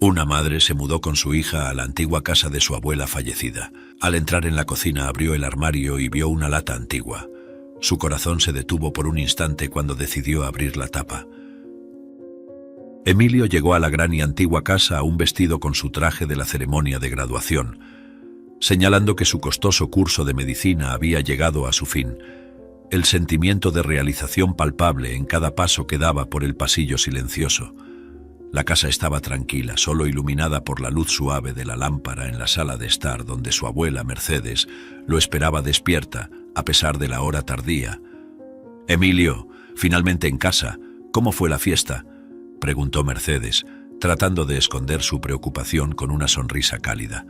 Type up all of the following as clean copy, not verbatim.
Una madre se mudó con su hija a la antigua casa de su abuela fallecida. Al entrar en la cocina abrió el armario y vio una lata antigua. Su corazón se detuvo por un instante cuando decidió abrir la tapa. Emilio llegó a la gran y antigua casa aún vestido con su traje de la ceremonia de graduación, señalando que su costoso curso de medicina había llegado a su fin. El sentimiento de realización palpable en cada paso que daba por el pasillo silencioso. La casa estaba tranquila, solo iluminada por la luz suave de la lámpara en la sala de estar donde su abuela Mercedes lo esperaba despierta, a pesar de la hora tardía. «Emilio, finalmente en casa. ¿Cómo fue la fiesta?», preguntó Mercedes, tratando de esconder su preocupación con una sonrisa cálida.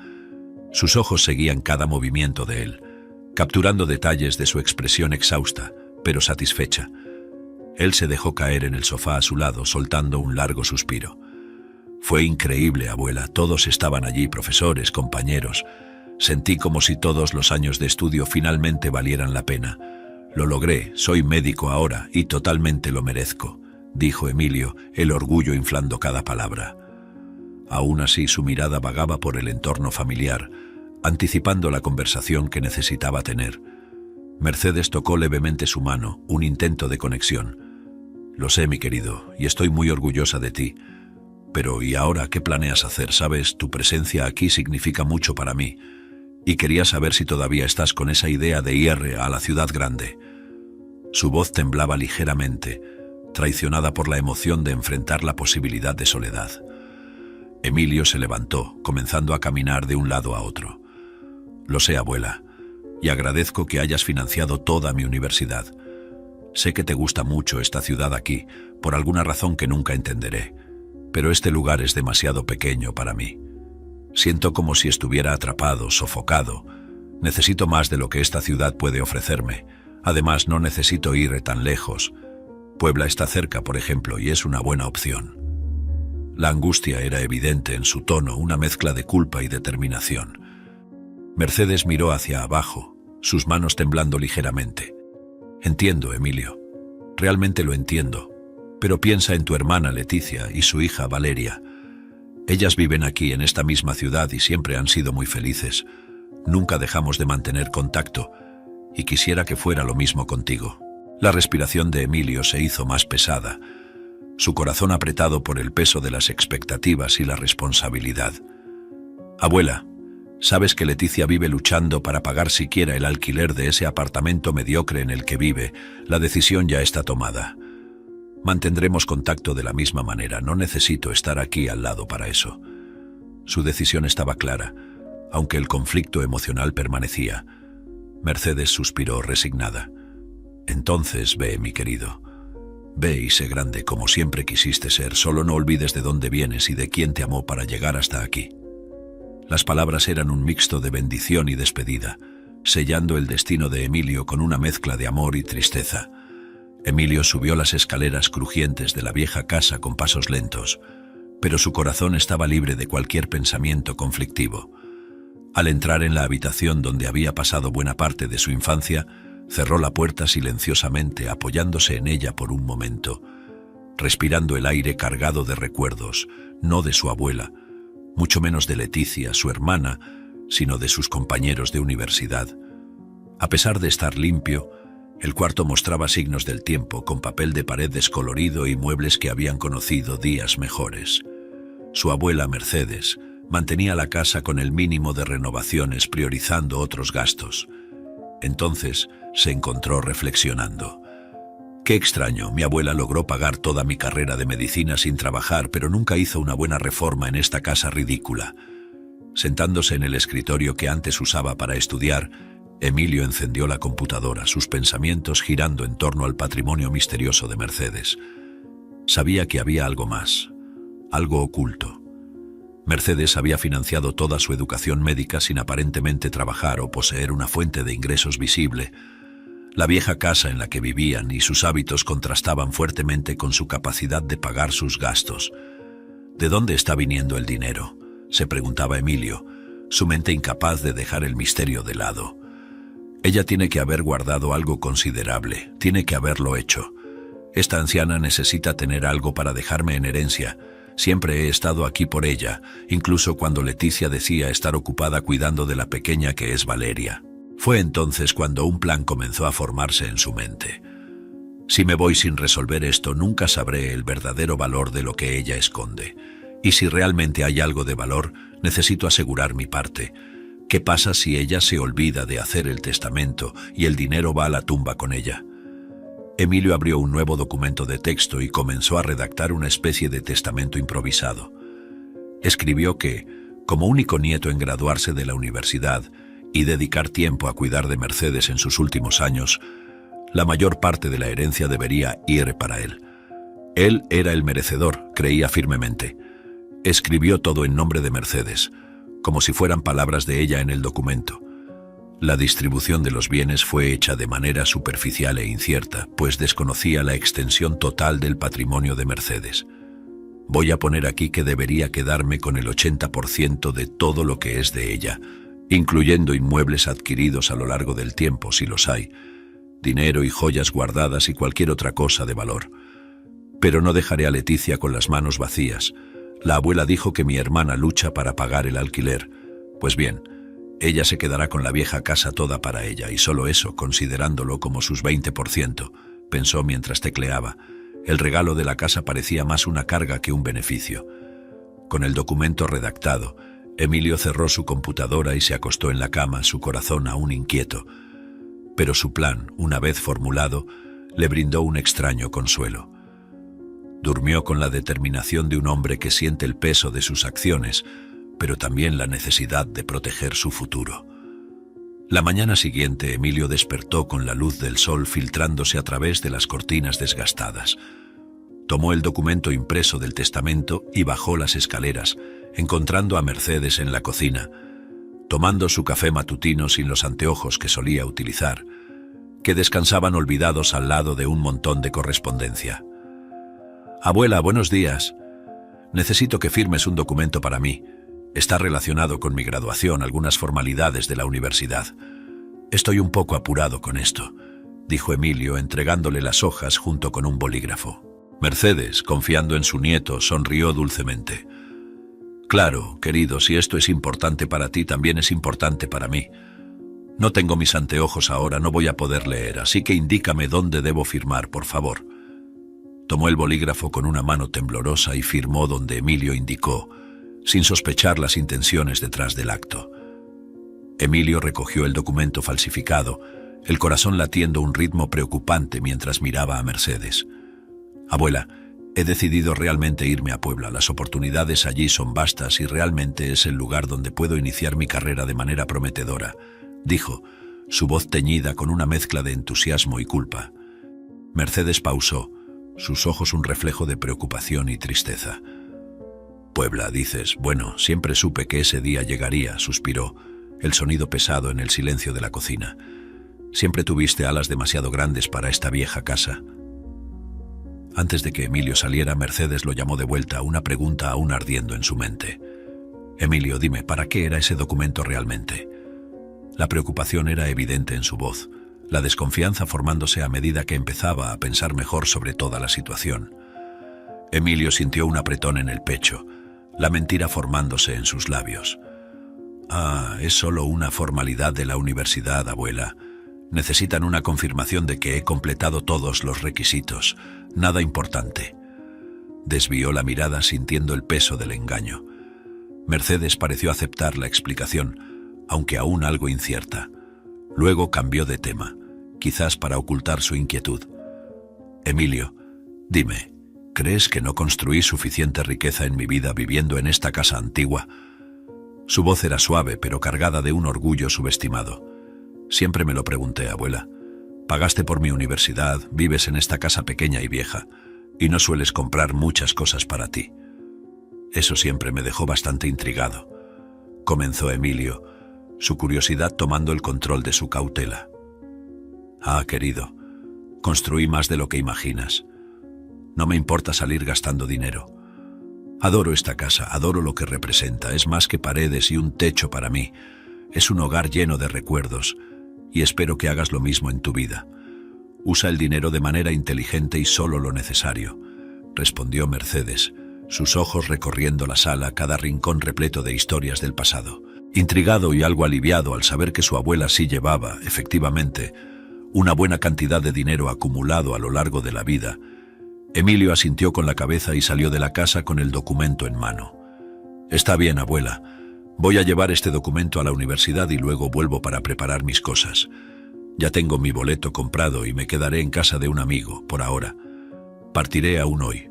Sus ojos seguían cada movimiento de él, capturando detalles de su expresión exhausta, pero satisfecha. Él se dejó caer en el sofá a su lado, soltando un largo suspiro. «Fue increíble, abuela. Todos estaban allí, profesores, compañeros. Sentí como si todos los años de estudio finalmente valieran la pena. Lo logré, soy médico ahora y totalmente lo merezco», dijo Emilio, el orgullo inflando cada palabra. Aún así, su mirada vagaba por el entorno familiar, anticipando la conversación que necesitaba tener. Mercedes tocó levemente su mano, un intento de conexión. «Lo sé, mi querido, y estoy muy orgullosa de ti. Pero, ¿y ahora qué planeas hacer? Sabes, tu presencia aquí significa mucho para mí. Y quería saber si todavía estás con esa idea de ir a la ciudad grande». Su voz temblaba ligeramente, traicionada por la emoción de enfrentar la posibilidad de soledad. Emilio se levantó, comenzando a caminar de un lado a otro. «Lo sé, abuela, y agradezco que hayas financiado toda mi universidad. Sé que te gusta mucho esta ciudad aquí, por alguna razón que nunca entenderé, pero este lugar es demasiado pequeño para mí. Siento como si estuviera atrapado, sofocado. Necesito más de lo que esta ciudad puede ofrecerme. Además, no necesito ir tan lejos. Puebla está cerca, por ejemplo, y es una buena opción». La angustia era evidente en su tono, una mezcla de culpa y determinación. Mercedes miró hacia abajo, sus manos temblando ligeramente. «Entiendo, Emilio. Realmente lo entiendo. Pero piensa en tu hermana Leticia y su hija Valeria. Ellas viven aquí en esta misma ciudad y siempre han sido muy felices. Nunca dejamos de mantener contacto, y quisiera que fuera lo mismo contigo». La respiración de Emilio se hizo más pesada, su corazón apretado por el peso de las expectativas y la responsabilidad. «Abuela, sabes que Leticia vive luchando para pagar siquiera el alquiler de ese apartamento mediocre en el que vive. La decisión ya está tomada. Mantendremos contacto de la misma manera, no necesito estar aquí al lado para eso». Su decisión estaba clara, aunque el conflicto emocional permanecía. Mercedes suspiró resignada. «Entonces ve, mi querido. Ve y sé grande como siempre quisiste ser, solo no olvides de dónde vienes y de quién te amó para llegar hasta aquí». Las palabras eran un mixto de bendición y despedida, sellando el destino de Emilio con una mezcla de amor y tristeza. Emilio subió las escaleras crujientes de la vieja casa con pasos lentos, pero su corazón estaba libre de cualquier pensamiento conflictivo. Al entrar en la habitación donde había pasado buena parte de su infancia, cerró la puerta silenciosamente, apoyándose en ella por un momento, respirando el aire cargado de recuerdos, no de su abuela, mucho menos de Leticia, su hermana, sino de sus compañeros de universidad. A pesar de estar limpio, el cuarto mostraba signos del tiempo, con papel de pared descolorido y muebles que habían conocido días mejores. Su abuela Mercedes mantenía la casa con el mínimo de renovaciones, priorizando otros gastos. Entonces se encontró reflexionando. «Qué extraño, mi abuela logró pagar toda mi carrera de medicina sin trabajar, pero nunca hizo una buena reforma en esta casa ridícula». Sentándose en el escritorio que antes usaba para estudiar, Emilio encendió la computadora, sus pensamientos girando en torno al patrimonio misterioso de Mercedes. Sabía que había algo más, algo oculto. Mercedes había financiado toda su educación médica sin aparentemente trabajar o poseer una fuente de ingresos visible. La vieja casa en la que vivían y sus hábitos contrastaban fuertemente con su capacidad de pagar sus gastos. ¿De dónde está viniendo el dinero?, se preguntaba Emilio, su mente incapaz de dejar el misterio de lado. Ella tiene que haber guardado algo considerable, tiene que haberlo hecho. Esta anciana necesita tener algo para dejarme en herencia. Siempre he estado aquí por ella, incluso cuando Leticia decía estar ocupada cuidando de la pequeña que es Valeria. Fue entonces cuando un plan comenzó a formarse en su mente. Si me voy sin resolver esto, nunca sabré el verdadero valor de lo que ella esconde. Y si realmente hay algo de valor, necesito asegurar mi parte. ¿Qué pasa si ella se olvida de hacer el testamento y el dinero va a la tumba con ella? Emilio abrió un nuevo documento de texto y comenzó a redactar una especie de testamento improvisado. Escribió que, como único nieto en graduarse de la universidad y dedicar tiempo a cuidar de Mercedes en sus últimos años, la mayor parte de la herencia debería ir para él. Él era el merecedor, creía firmemente. Escribió todo en nombre de Mercedes, como si fueran palabras de ella en el documento. La distribución de los bienes fue hecha de manera superficial e incierta, pues desconocía la extensión total del patrimonio de Mercedes. Voy a poner aquí que debería quedarme con el 80% de todo lo que es de ella, incluyendo inmuebles adquiridos a lo largo del tiempo, si los hay, dinero y joyas guardadas y cualquier otra cosa de valor. Pero no dejaré a Leticia con las manos vacías. La abuela dijo que mi hermana lucha para pagar el alquiler. Pues bien, ella se quedará con la vieja casa toda para ella, y solo eso, considerándolo como sus 20%, pensó mientras tecleaba. El regalo de la casa parecía más una carga que un beneficio. Con el documento redactado, Emilio cerró su computadora y se acostó en la cama, su corazón aún inquieto. Pero su plan, una vez formulado, le brindó un extraño consuelo. Durmió con la determinación de un hombre que siente el peso de sus acciones, pero también la necesidad de proteger su futuro. La mañana siguiente, Emilio despertó con la luz del sol filtrándose a través de las cortinas desgastadas. Tomó el documento impreso del testamento y bajó las escaleras, encontrando a Mercedes en la cocina, tomando su café matutino sin los anteojos que solía utilizar, que descansaban olvidados al lado de un montón de correspondencia. «Abuela, buenos días. Necesito que firmes un documento para mí. Está relacionado con mi graduación, algunas formalidades de la universidad. Estoy un poco apurado con esto», dijo Emilio, entregándole las hojas junto con un bolígrafo. Mercedes, confiando en su nieto, sonrió dulcemente. «Claro, querido, si esto es importante para ti, también es importante para mí. No tengo mis anteojos ahora, no voy a poder leer, así que indícame dónde debo firmar, por favor». Tomó el bolígrafo con una mano temblorosa y firmó donde Emilio indicó, sin sospechar las intenciones detrás del acto. Emilio recogió el documento falsificado, el corazón latiendo un ritmo preocupante mientras miraba a Mercedes. «Abuela, he decidido realmente irme a Puebla. Las oportunidades allí son vastas y realmente es el lugar donde puedo iniciar mi carrera de manera prometedora», dijo, su voz teñida con una mezcla de entusiasmo y culpa. Mercedes pausó, sus ojos un reflejo de preocupación y tristeza. «Puebla, dices. Bueno, siempre supe que ese día llegaría», suspiró, el sonido pesado en el silencio de la cocina. «Siempre tuviste alas demasiado grandes para esta vieja casa». Antes de que Emilio saliera, Mercedes lo llamó de vuelta, una pregunta aún ardiendo en su mente. «Emilio, dime, ¿para qué era ese documento realmente?». La preocupación era evidente en su voz, la desconfianza formándose a medida que empezaba a pensar mejor sobre toda la situación. Emilio sintió un apretón en el pecho, la mentira formándose en sus labios. «Ah, es solo una formalidad de la universidad, abuela. Necesitan una confirmación de que he completado todos los requisitos. Nada importante». Desvió la mirada sintiendo el peso del engaño. Mercedes pareció aceptar la explicación, aunque aún algo incierta. Luego cambió de tema, quizás para ocultar su inquietud. «Emilio, dime, ¿crees que no construí suficiente riqueza en mi vida viviendo en esta casa antigua?». Su voz era suave, pero cargada de un orgullo subestimado. «Siempre me lo pregunté, abuela. Pagaste por mi universidad, vives en esta casa pequeña y vieja, y no sueles comprar muchas cosas para ti». Eso siempre me dejó bastante intrigado. Comenzó Emilio, su curiosidad tomando el control de su cautela. «Ah, querido, construí más de lo que imaginas. No me importa salir gastando dinero. Adoro esta casa, adoro lo que representa. Es más que paredes y un techo para mí. Es un hogar lleno de recuerdos, y espero que hagas lo mismo en tu vida. Usa el dinero de manera inteligente y solo lo necesario», respondió Mercedes, sus ojos recorriendo la sala, cada rincón repleto de historias del pasado. Intrigado y algo aliviado al saber que su abuela sí llevaba, efectivamente, una buena cantidad de dinero acumulado a lo largo de la vida, Emilio asintió con la cabeza y salió de la casa con el documento en mano. «Está bien, abuela. Voy a llevar este documento a la universidad y luego vuelvo para preparar mis cosas. Ya tengo mi boleto comprado y me quedaré en casa de un amigo, por ahora. Partiré aún hoy.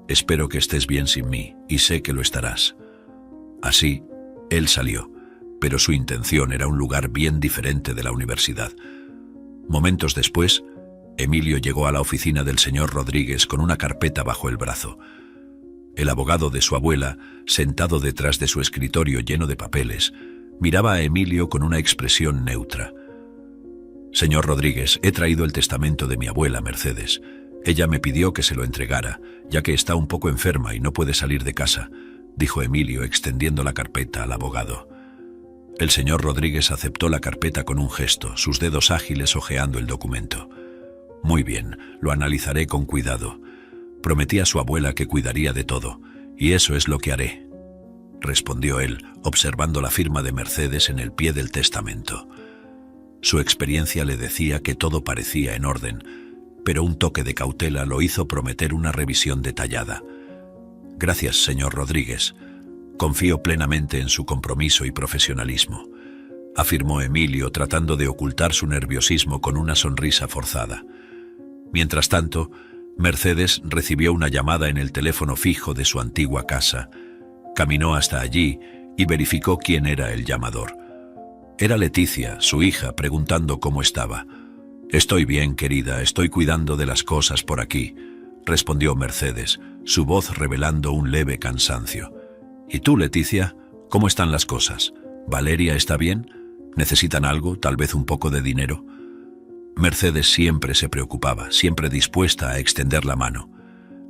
Espero que estés bien sin mí, y sé que lo estarás». Así, él salió, pero su intención era un lugar bien diferente de la universidad. Momentos después, Emilio llegó a la oficina del señor Rodríguez con una carpeta bajo el brazo. El abogado de su abuela, sentado detrás de su escritorio lleno de papeles, miraba a Emilio con una expresión neutra. «Señor Rodríguez, he traído el testamento de mi abuela Mercedes. Ella me pidió que se lo entregara, ya que está un poco enferma y no puede salir de casa», dijo Emilio, extendiendo la carpeta al abogado. El señor Rodríguez aceptó la carpeta con un gesto, sus dedos ágiles hojeando el documento. «Muy bien, lo analizaré con cuidado. Prometí a su abuela que cuidaría de todo, y eso es lo que haré», respondió él, observando la firma de Mercedes en el pie del testamento. Su experiencia le decía que todo parecía en orden, pero un toque de cautela lo hizo prometer una revisión detallada. «Gracias, señor Rodríguez. Confío plenamente en su compromiso y profesionalismo», afirmó Emilio, tratando de ocultar su nerviosismo con una sonrisa forzada. Mientras tanto, Mercedes recibió una llamada en el teléfono fijo de su antigua casa. Caminó hasta allí y verificó quién era el llamador. Era Leticia, su hija, preguntando cómo estaba. «Estoy bien, querida, estoy cuidando de las cosas por aquí», respondió Mercedes, su voz revelando un leve cansancio. «¿Y tú, Leticia? ¿Cómo están las cosas? ¿Valeria está bien? ¿Necesitan algo, tal vez un poco de dinero?» Mercedes siempre se preocupaba, siempre dispuesta a extender la mano.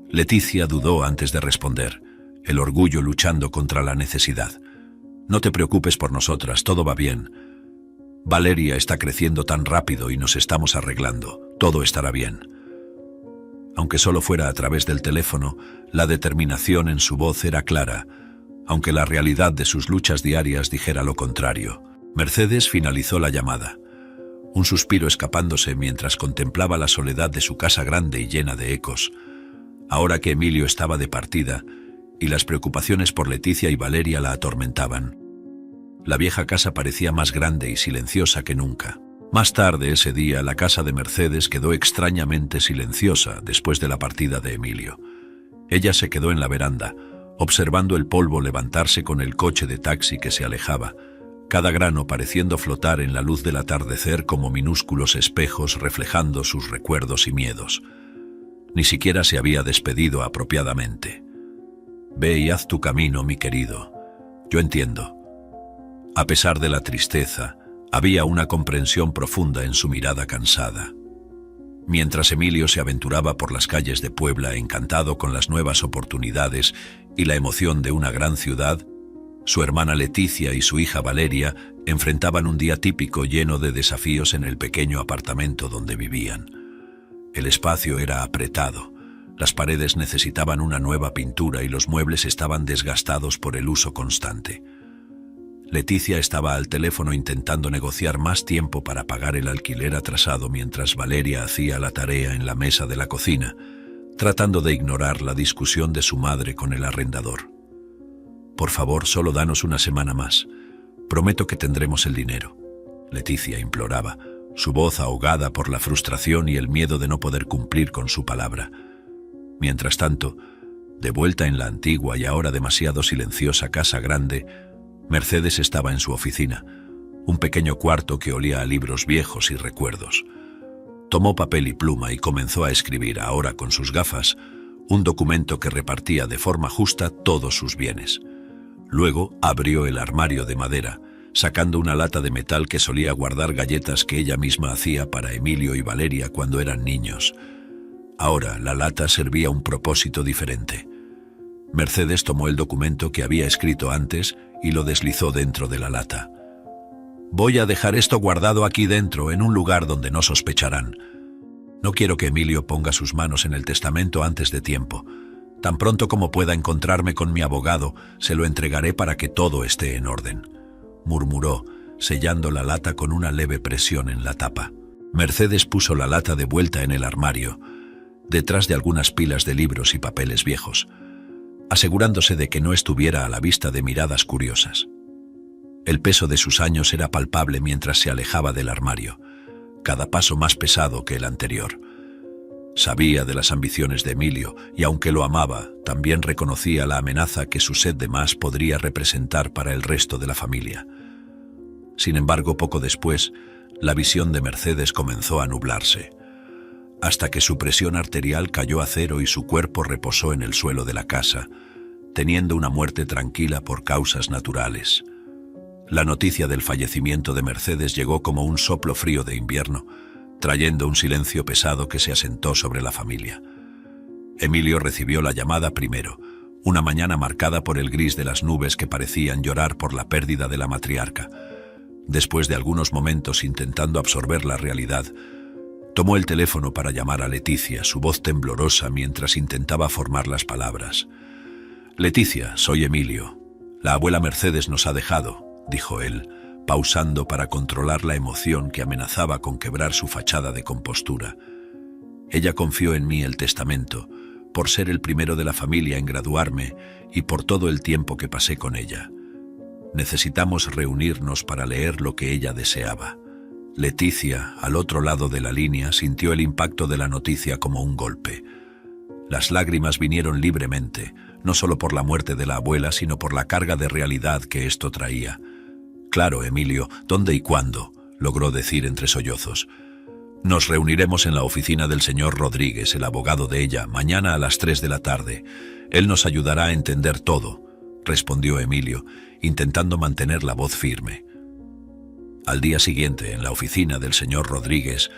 Leticia dudó antes de responder, el orgullo luchando contra la necesidad. «No te preocupes por nosotras, todo va bien. Valeria está creciendo tan rápido y nos estamos arreglando. Todo estará bien». Aunque solo fuera a través del teléfono, la determinación en su voz era clara, aunque la realidad de sus luchas diarias dijera lo contrario. Mercedes finalizó la llamada, un suspiro escapándose mientras contemplaba la soledad de su casa grande y llena de ecos. Ahora que Emilio estaba de partida, y las preocupaciones por Leticia y Valeria la atormentaban. La vieja casa parecía más grande y silenciosa que nunca. Más tarde ese día, la casa de Mercedes quedó extrañamente silenciosa después de la partida de Emilio. Ella se quedó en la veranda, observando el polvo levantarse con el coche de taxi que se alejaba, cada grano pareciendo flotar en la luz del atardecer como minúsculos espejos reflejando sus recuerdos y miedos. Ni siquiera se había despedido apropiadamente. «Ve y haz tu camino, mi querido. Yo entiendo». A pesar de la tristeza, había una comprensión profunda en su mirada cansada. Mientras Emilio se aventuraba por las calles de Puebla, encantado con las nuevas oportunidades y la emoción de una gran ciudad, su hermana Leticia y su hija Valeria enfrentaban un día típico lleno de desafíos en el pequeño apartamento donde vivían. El espacio era apretado, las paredes necesitaban una nueva pintura y los muebles estaban desgastados por el uso constante. Leticia estaba al teléfono intentando negociar más tiempo para pagar el alquiler atrasado mientras Valeria hacía la tarea en la mesa de la cocina, tratando de ignorar la discusión de su madre con el arrendador. «Por favor, solo danos una semana más. Prometo que tendremos el dinero», Leticia imploraba, su voz ahogada por la frustración y el miedo de no poder cumplir con su palabra. Mientras tanto, de vuelta en la antigua y ahora demasiado silenciosa casa grande, Mercedes estaba en su oficina, un pequeño cuarto que olía a libros viejos y recuerdos. Tomó papel y pluma y comenzó a escribir, ahora con sus gafas, un documento que repartía de forma justa todos sus bienes. Luego abrió el armario de madera, sacando una lata de metal que solía guardar galletas que ella misma hacía para Emilio y Valeria cuando eran niños. Ahora la lata servía un propósito diferente. Mercedes tomó el documento que había escrito antes y lo deslizó dentro de la lata. «Voy a dejar esto guardado aquí dentro, en un lugar donde no sospecharán. No quiero que Emilio ponga sus manos en el testamento antes de tiempo. Tan pronto como pueda encontrarme con mi abogado, se lo entregaré para que todo esté en orden, murmuró, sellando la lata con una leve presión en la tapa. Mercedes puso la lata de vuelta en el armario, detrás de algunas pilas de libros y papeles viejos, asegurándose de que no estuviera a la vista de miradas curiosas. El peso de sus años era palpable mientras se alejaba del armario, cada paso más pesado que el anterior. Sabía de las ambiciones de Emilio y, aunque lo amaba, también reconocía la amenaza que su sed de más podría representar para el resto de la familia. Sin embargo, poco después, la visión de Mercedes comenzó a nublarse, hasta que su presión arterial cayó a cero y su cuerpo reposó en el suelo de la casa, teniendo una muerte tranquila por causas naturales. La noticia del fallecimiento de Mercedes llegó como un soplo frío de invierno, trayendo un silencio pesado que se asentó sobre la familia. Emilio recibió la llamada primero, una mañana marcada por el gris de las nubes que parecían llorar por la pérdida de la matriarca. Después de algunos momentos intentando absorber la realidad, tomó el teléfono para llamar a Leticia, su voz temblorosa mientras intentaba formar las palabras. «Leticia, soy Emilio. La abuela Mercedes nos ha dejado», dijo él, pausando para controlar la emoción que amenazaba con quebrar su fachada de compostura. Ella confió en mí el testamento, por ser el primero de la familia en graduarme y por todo el tiempo que pasé con ella. Necesitamos reunirnos para leer lo que ella deseaba. Leticia, al otro lado de la línea, sintió el impacto de la noticia como un golpe. Las lágrimas vinieron libremente, no solo por la muerte de la abuela, sino por la carga de realidad que esto traía. «Claro, Emilio, ¿dónde y cuándo?», logró decir entre sollozos. «Nos reuniremos en la oficina del señor Rodríguez, el abogado de ella, mañana a las 3 de la tarde. Él nos ayudará a entender todo», respondió Emilio, intentando mantener la voz firme. Al día siguiente, en la oficina del señor Rodríguez,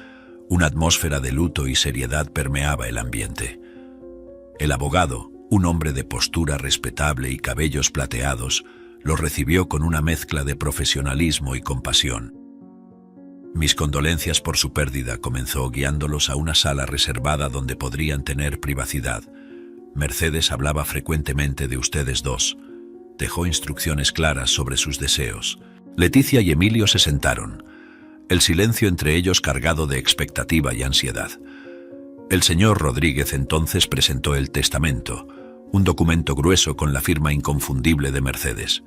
una atmósfera de luto y seriedad permeaba el ambiente. El abogado, un hombre de postura respetable y cabellos plateados, lo recibió con una mezcla de profesionalismo y compasión. «Mis condolencias por su pérdida», comenzó, guiándolos a una sala reservada donde podrían tener privacidad. «Mercedes hablaba frecuentemente de ustedes dos. Dejó instrucciones claras sobre sus deseos». Leticia y Emilio se sentaron, el silencio entre ellos cargado de expectativa y ansiedad. El señor Rodríguez entonces presentó el testamento, un documento grueso con la firma inconfundible de Mercedes.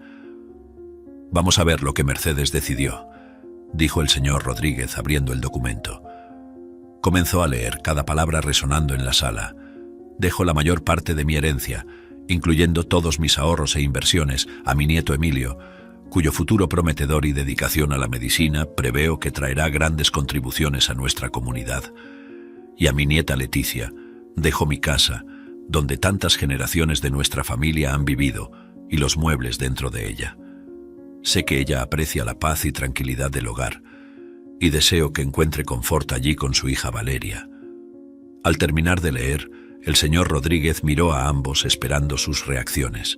«Vamos a ver lo que Mercedes decidió», dijo el señor Rodríguez abriendo el documento. Comenzó a leer, cada palabra resonando en la sala. «Dejo la mayor parte de mi herencia, incluyendo todos mis ahorros e inversiones, a mi nieto Emilio, cuyo futuro prometedor y dedicación a la medicina preveo que traerá grandes contribuciones a nuestra comunidad. Y a mi nieta Leticia, dejo mi casa, donde tantas generaciones de nuestra familia han vivido, y los muebles dentro de ella. Sé que ella aprecia la paz y tranquilidad del hogar, y deseo que encuentre confort allí con su hija Valeria». Al terminar de leer, el señor Rodríguez miró a ambos esperando sus reacciones.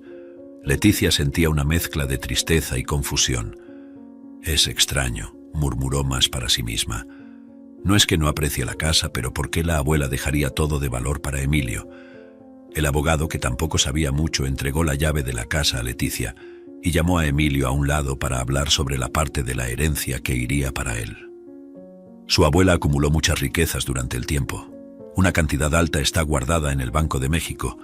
Leticia sentía una mezcla de tristeza y confusión. «Es extraño», murmuró más para sí misma. «No es que no aprecie la casa, pero ¿por qué la abuela dejaría todo de valor para Emilio?». El abogado, que tampoco sabía mucho, entregó la llave de la casa a Leticia y llamó a Emilio a un lado para hablar sobre la parte de la herencia que iría para él. Su abuela acumuló muchas riquezas durante el tiempo. Una cantidad alta está guardada en el Banco de México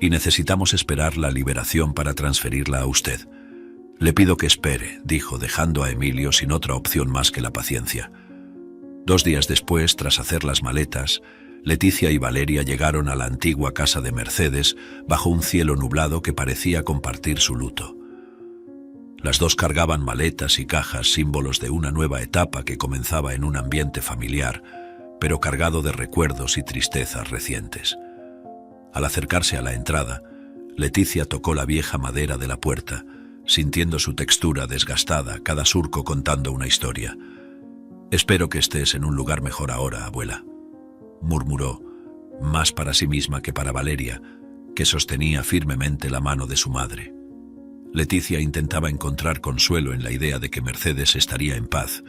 y necesitamos esperar la liberación para transferirla a usted. «Le pido que espere», dijo, dejando a Emilio sin otra opción más que la paciencia. 2 días después, tras hacer las maletas, Leticia y Valeria llegaron a la antigua casa de Mercedes bajo un cielo nublado que parecía compartir su luto. Las dos cargaban maletas y cajas, símbolos de una nueva etapa que comenzaba en un ambiente familiar, pero cargado de recuerdos y tristezas recientes. Al acercarse a la entrada, Leticia tocó la vieja madera de la puerta, sintiendo su textura desgastada, cada surco contando una historia. «Espero que estés en un lugar mejor ahora, abuela», murmuró, más para sí misma que para Valeria, que sostenía firmemente la mano de su madre. Leticia intentaba encontrar consuelo en la idea de que Mercedes estaría en paz,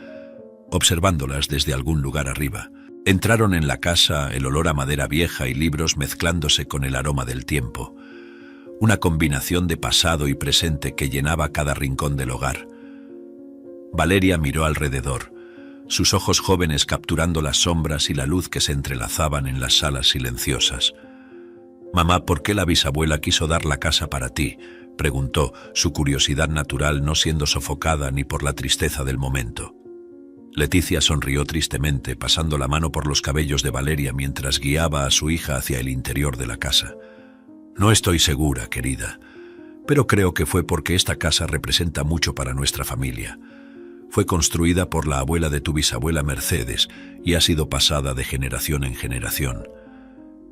observándolas desde algún lugar arriba. Entraron en la casa, el olor a madera vieja y libros mezclándose con el aroma del tiempo. Una combinación de pasado y presente que llenaba cada rincón del hogar. Valeria miró alrededor, sus ojos jóvenes capturando las sombras y la luz que se entrelazaban en las salas silenciosas. «Mamá, ¿por qué la bisabuela quiso dar la casa para ti?», preguntó, su curiosidad natural no siendo sofocada ni por la tristeza del momento. Leticia sonrió tristemente, pasando la mano por los cabellos de Valeria mientras guiaba a su hija hacia el interior de la casa. «No estoy segura, querida, pero creo que fue porque esta casa representa mucho para nuestra familia. Fue construida por la abuela de tu bisabuela Mercedes y ha sido pasada de generación en generación.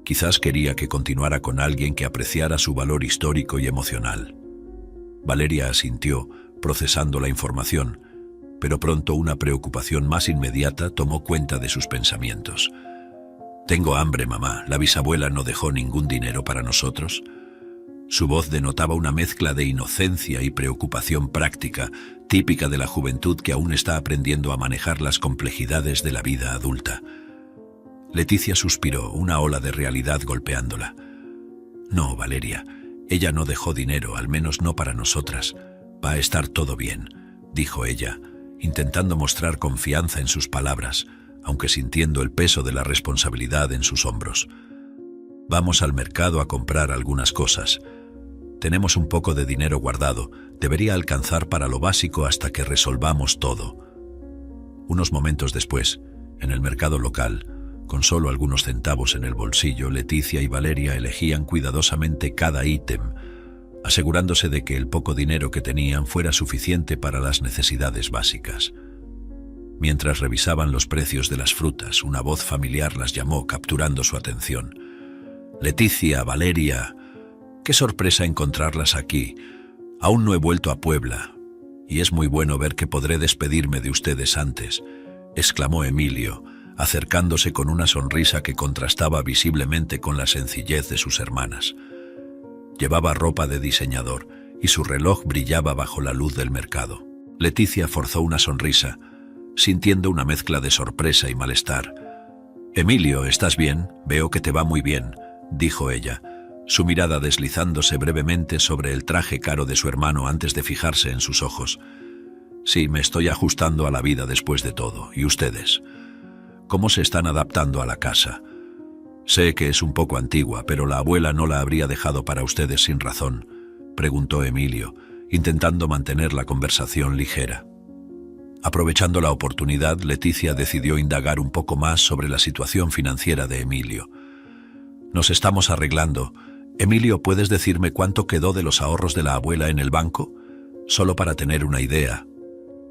Quizás quería que continuara con alguien que apreciara su valor histórico y emocional». Valeria asintió, procesando la información, pero pronto una preocupación más inmediata tomó cuenta de sus pensamientos. «Tengo hambre, mamá. ¿La bisabuela no dejó ningún dinero para nosotros?». Su voz denotaba una mezcla de inocencia y preocupación práctica, típica de la juventud que aún está aprendiendo a manejar las complejidades de la vida adulta. Leticia suspiró, una ola de realidad golpeándola. «No, Valeria, ella no dejó dinero, al menos no para nosotras. Va a estar todo bien», dijo ella, intentando mostrar confianza en sus palabras, aunque sintiendo el peso de la responsabilidad en sus hombros. «Vamos al mercado a comprar algunas cosas. Tenemos un poco de dinero guardado, debería alcanzar para lo básico hasta que resolvamos todo». Unos momentos después, en el mercado local, con solo algunos centavos en el bolsillo, Leticia y Valeria elegían cuidadosamente cada ítem, asegurándose de que el poco dinero que tenían fuera suficiente para las necesidades básicas. Mientras revisaban los precios de las frutas, una voz familiar las llamó, capturando su atención. «Leticia, Valeria, qué sorpresa encontrarlas aquí. Aún no he vuelto a Puebla, y es muy bueno ver que podré despedirme de ustedes antes», exclamó Emilio, acercándose con una sonrisa que contrastaba visiblemente con la sencillez de sus hermanas. Llevaba ropa de diseñador y su reloj brillaba bajo la luz del mercado. Leticia forzó una sonrisa, sintiendo una mezcla de sorpresa y malestar. «Emilio, ¿estás bien? Veo que te va muy bien», dijo ella, su mirada deslizándose brevemente sobre el traje caro de su hermano antes de fijarse en sus ojos. «Sí, me estoy ajustando a la vida después de todo. ¿Y ustedes? ¿Cómo se están adaptando a la casa? Sé que es un poco antigua, pero la abuela no la habría dejado para ustedes sin razón», preguntó Emilio, intentando mantener la conversación ligera. Aprovechando la oportunidad, Leticia decidió indagar un poco más sobre la situación financiera de Emilio. «Nos estamos arreglando. Emilio, ¿puedes decirme cuánto quedó de los ahorros de la abuela en el banco? Solo para tener una idea»,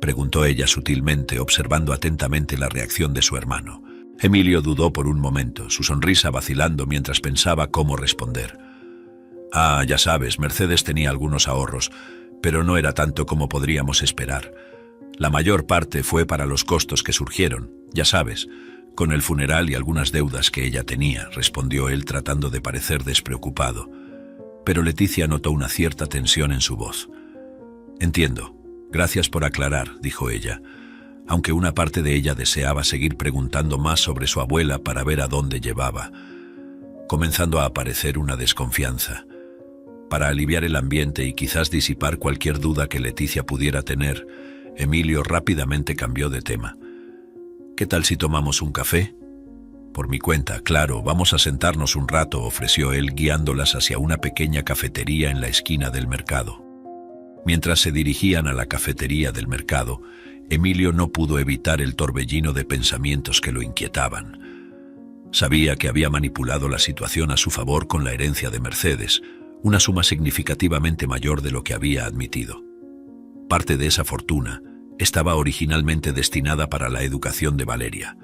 preguntó ella sutilmente, observando atentamente la reacción de su hermano. Emilio dudó por un momento, su sonrisa vacilando mientras pensaba cómo responder. «Ah, ya sabes, Mercedes tenía algunos ahorros, pero no era tanto como podríamos esperar. La mayor parte fue para los costos que surgieron, ya sabes, con el funeral y algunas deudas que ella tenía», respondió él tratando de parecer despreocupado. Pero Leticia notó una cierta tensión en su voz. «Entiendo. Gracias por aclarar», dijo ella, aunque una parte de ella deseaba seguir preguntando más sobre su abuela para ver a dónde llevaba, comenzando a aparecer una desconfianza. Para aliviar el ambiente y quizás disipar cualquier duda que Leticia pudiera tener, Emilio rápidamente cambió de tema. «¿Qué tal si tomamos un café?» «Por mi cuenta, claro, vamos a sentarnos un rato», ofreció él, guiándolas hacia una pequeña cafetería en la esquina del mercado. Mientras se dirigían a la cafetería del mercado, Emilio no pudo evitar el torbellino de pensamientos que lo inquietaban. Sabía que había manipulado la situación a su favor con la herencia de Mercedes, una suma significativamente mayor de lo que había admitido. Parte de esa fortuna estaba originalmente destinada para la educación de Valeria,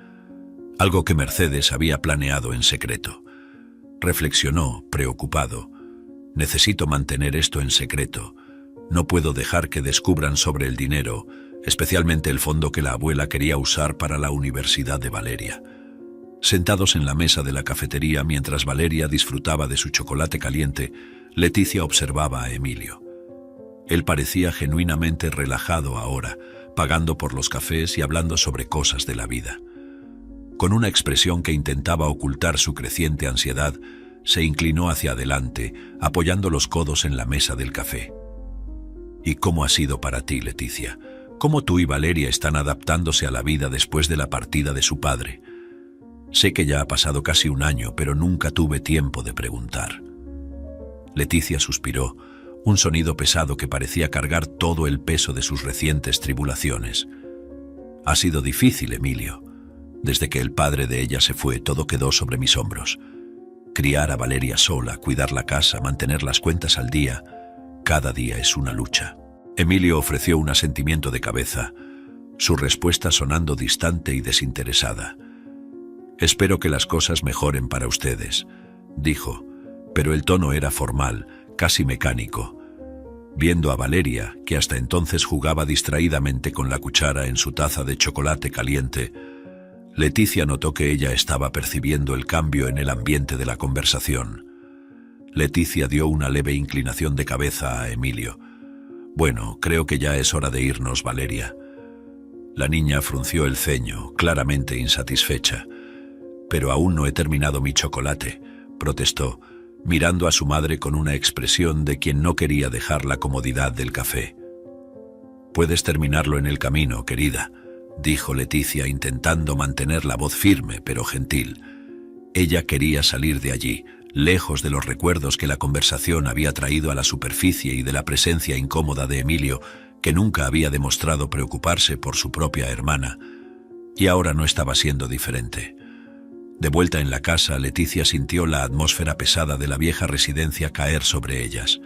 algo que Mercedes había planeado en secreto. Reflexionó, preocupado. «Necesito mantener esto en secreto. No puedo dejar que descubran sobre el dinero, especialmente el fondo que la abuela quería usar para la universidad de Valeria». Sentados en la mesa de la cafetería mientras Valeria disfrutaba de su chocolate caliente, Leticia observaba a Emilio. Él parecía genuinamente relajado ahora, pagando por los cafés y hablando sobre cosas de la vida. Con una expresión que intentaba ocultar su creciente ansiedad, se inclinó hacia adelante, apoyando los codos en la mesa del café. ¿Y cómo ha sido para ti, Leticia? ¿Cómo tú y Valeria están adaptándose a la vida después de la partida de su padre? Sé que ya ha pasado casi un año, pero nunca tuve tiempo de preguntar. Leticia suspiró, un sonido pesado que parecía cargar todo el peso de sus recientes tribulaciones. Ha sido difícil, Emilio. Desde que el padre de ella se fue, todo quedó sobre mis hombros. Criar a Valeria sola, cuidar la casa, mantener las cuentas al día, cada día es una lucha. Emilio ofreció un asentimiento de cabeza, su respuesta sonando distante y desinteresada. «Espero que las cosas mejoren para ustedes», dijo, pero el tono era formal, casi mecánico. Viendo a Valeria, que hasta entonces jugaba distraídamente con la cuchara en su taza de chocolate caliente, Leticia notó que ella estaba percibiendo el cambio en el ambiente de la conversación. Leticia dio una leve inclinación de cabeza a Emilio. «Bueno, creo que ya es hora de irnos, Valeria». La niña frunció el ceño, claramente insatisfecha. «Pero aún no he terminado mi chocolate», protestó, mirando a su madre con una expresión de quien no quería dejar la comodidad del café. «Puedes terminarlo en el camino, querida», dijo Leticia, intentando mantener la voz firme pero gentil. Ella quería salir de allí, lejos de los recuerdos que la conversación había traído a la superficie y de la presencia incómoda de Emilio, que nunca había demostrado preocuparse por su propia hermana, y ahora no estaba siendo diferente. De vuelta en la casa, Leticia sintió la atmósfera pesada de la vieja residencia caer sobre ellas.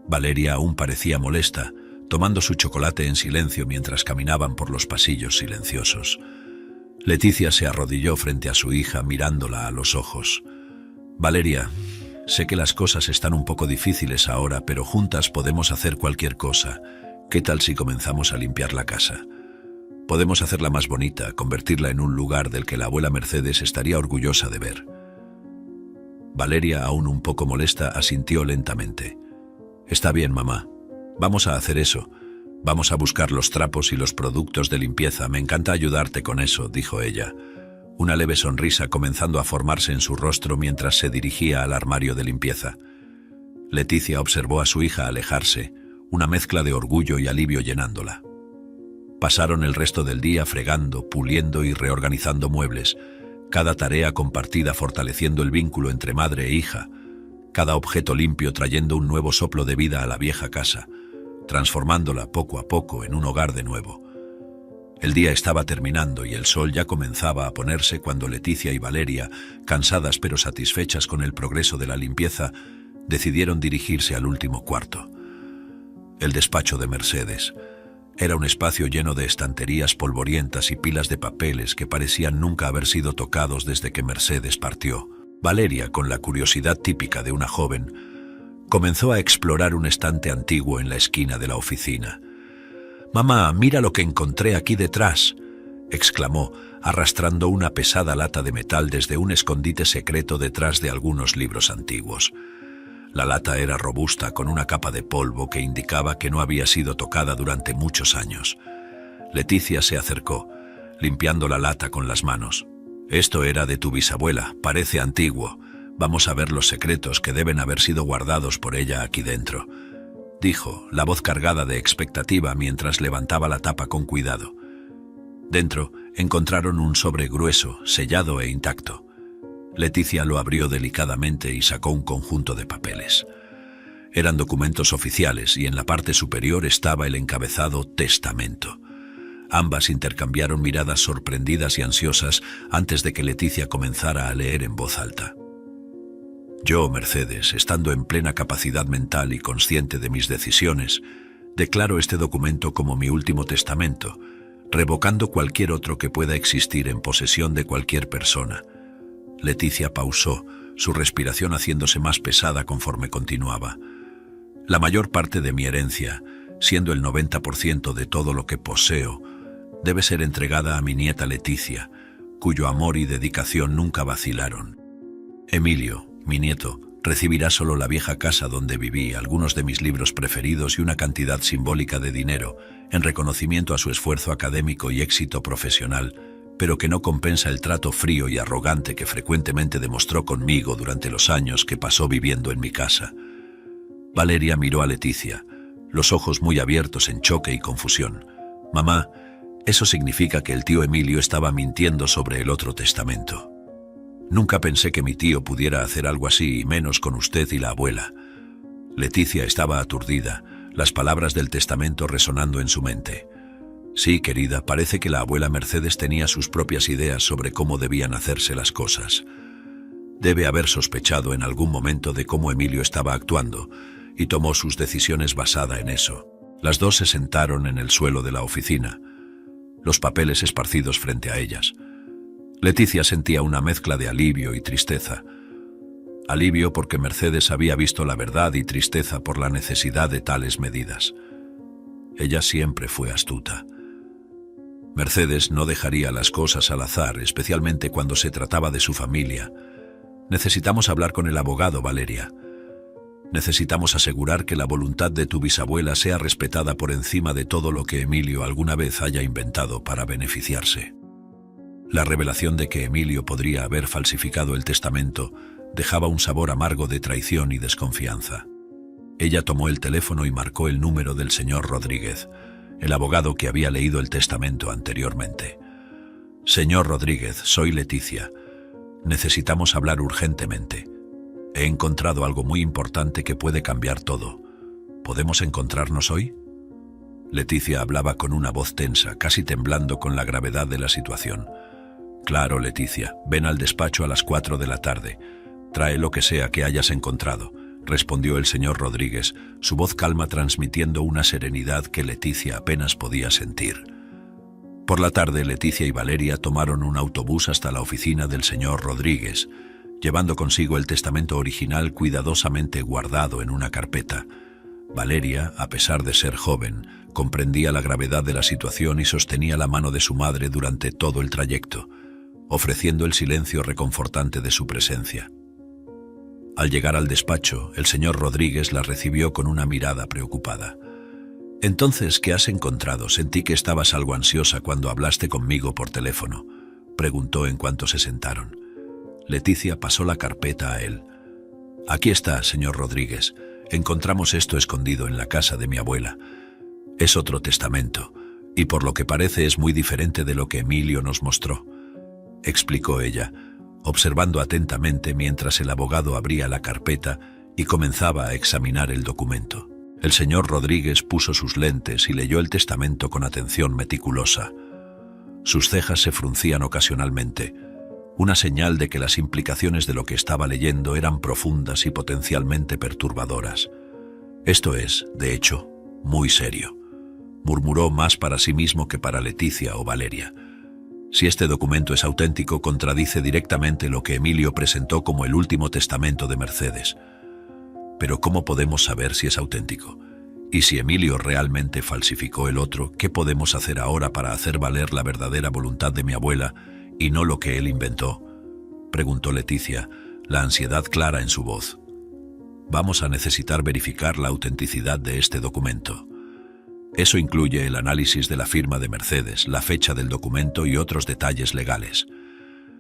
Valeria aún parecía molesta, tomando su chocolate en silencio mientras caminaban por los pasillos silenciosos. Leticia se arrodilló frente a su hija, mirándola a los ojos. «Valeria, sé que las cosas están un poco difíciles ahora, pero juntas podemos hacer cualquier cosa. ¿Qué tal si comenzamos a limpiar la casa? Podemos hacerla más bonita, convertirla en un lugar del que la abuela Mercedes estaría orgullosa de ver». Valeria, aún un poco molesta, asintió lentamente. «Está bien, mamá. Vamos a hacer eso. Vamos a buscar los trapos y los productos de limpieza. Me encanta ayudarte con eso», dijo ella. Una leve sonrisa comenzando a formarse en su rostro mientras se dirigía al armario de limpieza. Leticia observó a su hija alejarse, una mezcla de orgullo y alivio llenándola. Pasaron el resto del día fregando, puliendo y reorganizando muebles, cada tarea compartida fortaleciendo el vínculo entre madre e hija, cada objeto limpio trayendo un nuevo soplo de vida a la vieja casa, transformándola poco a poco en un hogar de nuevo. El día estaba terminando y el sol ya comenzaba a ponerse cuando Leticia y Valeria, cansadas pero satisfechas con el progreso de la limpieza, decidieron dirigirse al último cuarto. El despacho de Mercedes. Era un espacio lleno de estanterías polvorientas y pilas de papeles que parecían nunca haber sido tocados desde que Mercedes partió. Valeria, con la curiosidad típica de una joven, comenzó a explorar un estante antiguo en la esquina de la oficina. «Mamá, mira lo que encontré aquí detrás», exclamó, arrastrando una pesada lata de metal desde un escondite secreto detrás de algunos libros antiguos. La lata era robusta, con una capa de polvo que indicaba que no había sido tocada durante muchos años. Leticia se acercó, limpiando la lata con las manos. «Esto era de tu bisabuela, parece antiguo. Vamos a ver los secretos que deben haber sido guardados por ella aquí dentro», dijo, la voz cargada de expectativa mientras levantaba la tapa con cuidado. Dentro encontraron un sobre grueso, sellado e intacto. Leticia lo abrió delicadamente y sacó un conjunto de papeles. Eran documentos oficiales y en la parte superior estaba el encabezado «Testamento». Ambas intercambiaron miradas sorprendidas y ansiosas antes de que Leticia comenzara a leer en voz alta. «Yo, Mercedes, estando en plena capacidad mental y consciente de mis decisiones, declaro este documento como mi último testamento, revocando cualquier otro que pueda existir en posesión de cualquier persona». Leticia pausó, su respiración haciéndose más pesada conforme continuaba. «La mayor parte de mi herencia, siendo el 90% de todo lo que poseo, debe ser entregada a mi nieta Leticia, cuyo amor y dedicación nunca vacilaron. Emilio, mi nieto, recibirá solo la vieja casa donde viví, algunos de mis libros preferidos y una cantidad simbólica de dinero, en reconocimiento a su esfuerzo académico y éxito profesional, pero que no compensa el trato frío y arrogante que frecuentemente demostró conmigo durante los años que pasó viviendo en mi casa. Valeria miró a Leticia, los ojos muy abiertos en choque y confusión. «Mamá, eso significa que el tío Emilio estaba mintiendo sobre el otro testamento. Nunca pensé que mi tío pudiera hacer algo así, y menos con usted y la abuela». Leticia estaba aturdida, las palabras del testamento resonando en su mente. «Sí, querida, parece que la abuela Mercedes tenía sus propias ideas sobre cómo debían hacerse las cosas. Debe haber sospechado en algún momento de cómo Emilio estaba actuando y tomó sus decisiones basada en eso». Las dos se sentaron en el suelo de la oficina, los papeles esparcidos frente a ellas. Leticia sentía una mezcla de alivio y tristeza. Alivio porque Mercedes había visto la verdad y tristeza por la necesidad de tales medidas. Ella siempre fue astuta. Mercedes no dejaría las cosas al azar, especialmente cuando se trataba de su familia. «Necesitamos hablar con el abogado, Valeria. Necesitamos asegurar que la voluntad de tu bisabuela sea respetada por encima de todo lo que Emilio alguna vez haya inventado para beneficiarse». La revelación de que Emilio podría haber falsificado el testamento dejaba un sabor amargo de traición y desconfianza. Ella tomó el teléfono y marcó el número del señor Rodríguez, el abogado que había leído el testamento anteriormente. «Señor Rodríguez, soy Leticia. Necesitamos hablar urgentemente. He encontrado algo muy importante que puede cambiar todo. ¿Podemos encontrarnos hoy?». Leticia hablaba con una voz tensa, casi temblando con la gravedad de la situación. «Claro, Leticia, ven al despacho a las 4 de la tarde. Trae lo que sea que hayas encontrado», respondió el señor Rodríguez, su voz calma transmitiendo una serenidad que Leticia apenas podía sentir. Por la tarde, Leticia y Valeria tomaron un autobús hasta la oficina del señor Rodríguez, llevando consigo el testamento original cuidadosamente guardado en una carpeta. Valeria, a pesar de ser joven, comprendía la gravedad de la situación y sostenía la mano de su madre durante todo el trayecto, ofreciendo el silencio reconfortante de su presencia. Al llegar al despacho, el señor Rodríguez la recibió con una mirada preocupada. «Entonces, ¿qué has encontrado? Sentí que estabas algo ansiosa cuando hablaste conmigo por teléfono», preguntó en cuanto se sentaron. Leticia pasó la carpeta a él. «Aquí está, señor Rodríguez. Encontramos esto escondido en la casa de mi abuela. Es otro testamento, y por lo que parece es muy diferente de lo que Emilio nos mostró», explicó ella, observando atentamente mientras el abogado abría la carpeta y comenzaba a examinar el documento. El señor Rodríguez puso sus lentes y leyó el testamento con atención meticulosa. Sus cejas se fruncían ocasionalmente, una señal de que las implicaciones de lo que estaba leyendo eran profundas y potencialmente perturbadoras. «Esto es, de hecho, muy serio», murmuró más para sí mismo que para Leticia o Valeria. «Si este documento es auténtico, contradice directamente lo que Emilio presentó como el último testamento de Mercedes. Pero ¿cómo podemos saber si es auténtico? Y si Emilio realmente falsificó el otro, ¿qué podemos hacer ahora para hacer valer la verdadera voluntad de mi abuela y no lo que él inventó?», preguntó Leticia, la ansiedad clara en su voz. «Vamos a necesitar verificar la autenticidad de este documento. Eso incluye el análisis de la firma de Mercedes, la fecha del documento y otros detalles legales.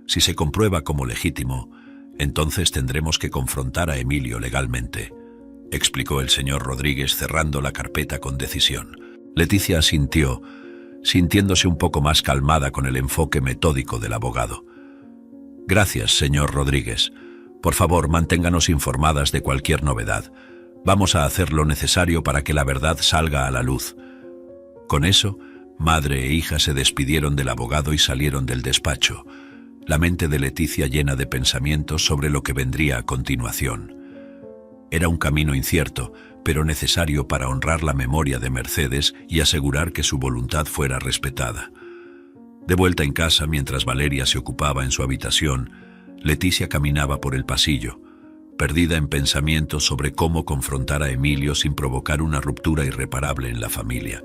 Si se comprueba como legítimo, entonces tendremos que confrontar a Emilio legalmente», explicó el señor Rodríguez cerrando la carpeta con decisión. Leticia asintió, sintiéndose un poco más calmada con el enfoque metódico del abogado. «Gracias, señor Rodríguez. Por favor, manténganos informadas de cualquier novedad. Vamos a hacer lo necesario para que la verdad salga a la luz». Con eso, madre e hija se despidieron del abogado y salieron del despacho, la mente de Leticia llena de pensamientos sobre lo que vendría a continuación. Era un camino incierto, pero necesario para honrar la memoria de Mercedes y asegurar que su voluntad fuera respetada. De vuelta en casa, mientras Valeria se ocupaba en su habitación, Leticia caminaba por el pasillo, perdida en pensamientos sobre cómo confrontar a Emilio sin provocar una ruptura irreparable en la familia.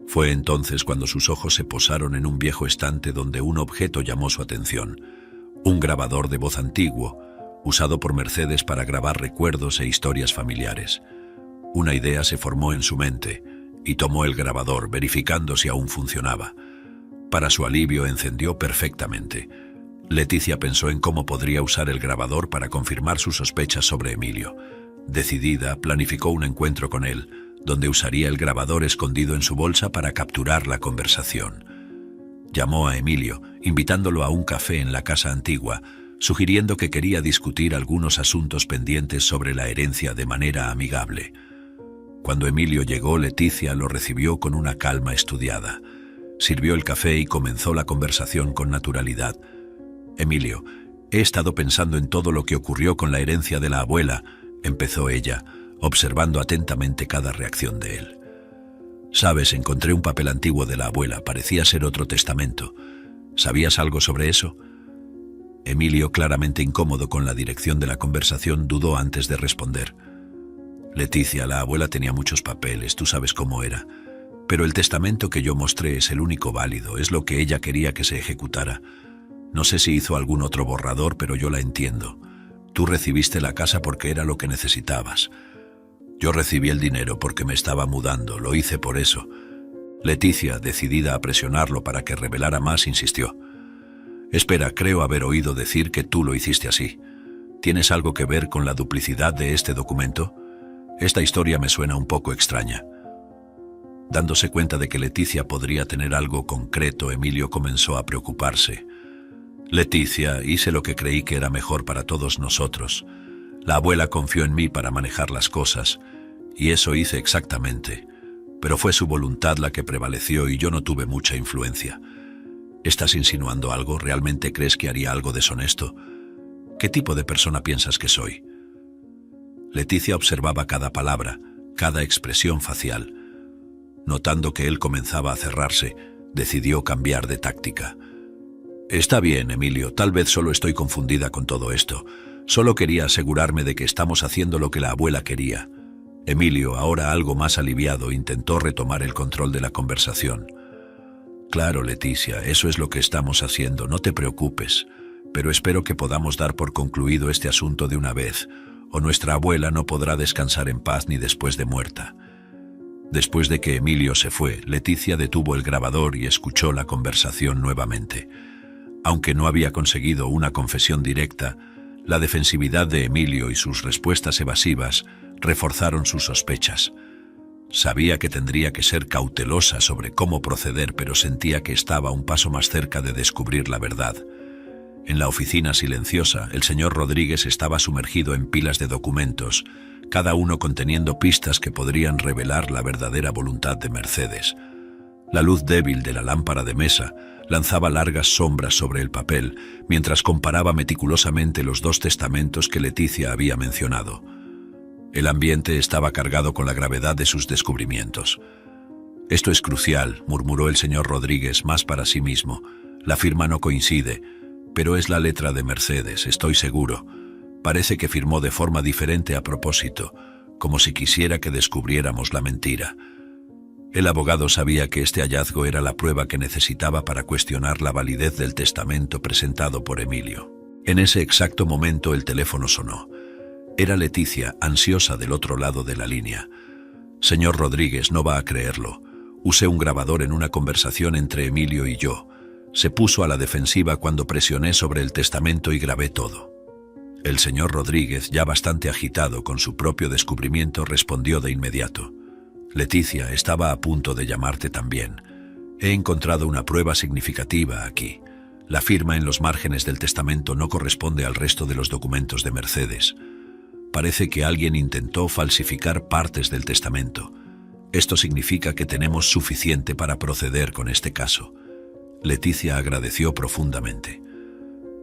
Fue entonces cuando sus ojos se posaron en un viejo estante donde un objeto llamó su atención, un grabador de voz antiguo, usado por Mercedes para grabar recuerdos e historias familiares. Una idea se formó en su mente y tomó el grabador, verificando si aún funcionaba. Para su alivio, encendió perfectamente. Leticia pensó en cómo podría usar el grabador para confirmar sus sospechas sobre Emilio. Decidida, planificó un encuentro con él, donde usaría el grabador escondido en su bolsa para capturar la conversación. Llamó a Emilio, invitándolo a un café en la casa antigua, sugiriendo que quería discutir algunos asuntos pendientes sobre la herencia de manera amigable. Cuando Emilio llegó, Leticia lo recibió con una calma estudiada. Sirvió el café y comenzó la conversación con naturalidad. «Emilio, he estado pensando en todo lo que ocurrió con la herencia de la abuela», empezó ella, observando atentamente cada reacción de él. «Sabes, encontré un papel antiguo de la abuela, parecía ser otro testamento. ¿Sabías algo sobre eso?» Emilio, claramente incómodo con la dirección de la conversación, dudó antes de responder. «Leticia, la abuela tenía muchos papeles, tú sabes cómo era. Pero el testamento que yo mostré es el único válido, es lo que ella quería que se ejecutara. No sé si hizo algún otro borrador, pero yo la entiendo. Tú recibiste la casa porque era lo que necesitabas. Yo recibí el dinero porque me estaba mudando, lo hice por eso». Leticia, decidida a presionarlo para que revelara más, insistió. «Espera, creo haber oído decir que tú lo hiciste así. ¿Tienes algo que ver con la duplicidad de este documento? Esta historia me suena un poco extraña». Dándose cuenta de que Leticia podría tener algo concreto, Emilio comenzó a preocuparse. «Leticia, hice lo que creí que era mejor para todos nosotros. La abuela confió en mí para manejar las cosas, y eso hice exactamente. Pero fue su voluntad la que prevaleció y yo no tuve mucha influencia. ¿Estás insinuando algo? ¿Realmente crees que haría algo deshonesto? ¿Qué tipo de persona piensas que soy?» Leticia observaba cada palabra, cada expresión facial. Notando que él comenzaba a cerrarse, decidió cambiar de táctica. «Está bien, Emilio, tal vez solo estoy confundida con todo esto. Solo quería asegurarme de que estamos haciendo lo que la abuela quería». Emilio, ahora algo más aliviado, intentó retomar el control de la conversación. «Claro, Leticia, eso es lo que estamos haciendo, no te preocupes. Pero espero que podamos dar por concluido este asunto de una vez, o nuestra abuela no podrá descansar en paz ni después de muerta». Después de que Emilio se fue, Leticia detuvo el grabador y escuchó la conversación nuevamente. Aunque no había conseguido una confesión directa, la defensividad de Emilio y sus respuestas evasivas reforzaron sus sospechas. Sabía que tendría que ser cautelosa sobre cómo proceder, pero sentía que estaba un paso más cerca de descubrir la verdad. En la oficina silenciosa, el señor Rodríguez estaba sumergido en pilas de documentos, cada uno conteniendo pistas que podrían revelar la verdadera voluntad de Mercedes. La luz débil de la lámpara de mesa lanzaba largas sombras sobre el papel, mientras comparaba meticulosamente los dos testamentos que Leticia había mencionado. El ambiente estaba cargado con la gravedad de sus descubrimientos. «Esto es crucial», murmuró el señor Rodríguez más para sí mismo. «La firma no coincide, pero es la letra de Mercedes, estoy seguro. Parece que firmó de forma diferente a propósito, como si quisiera que descubriéramos la mentira». El abogado sabía que este hallazgo era la prueba que necesitaba para cuestionar la validez del testamento presentado por Emilio. En ese exacto momento el teléfono sonó. Era Leticia, ansiosa del otro lado de la línea. «Señor Rodríguez, no va a creerlo. Usé un grabador en una conversación entre Emilio y yo. Se puso a la defensiva cuando presioné sobre el testamento y grabé todo». El señor Rodríguez, ya bastante agitado con su propio descubrimiento, respondió de inmediato. «Leticia, estaba a punto de llamarte también. He encontrado una prueba significativa aquí. La firma en los márgenes del testamento no corresponde al resto de los documentos de Mercedes. Parece que alguien intentó falsificar partes del testamento. Esto significa que tenemos suficiente para proceder con este caso». Leticia agradeció profundamente.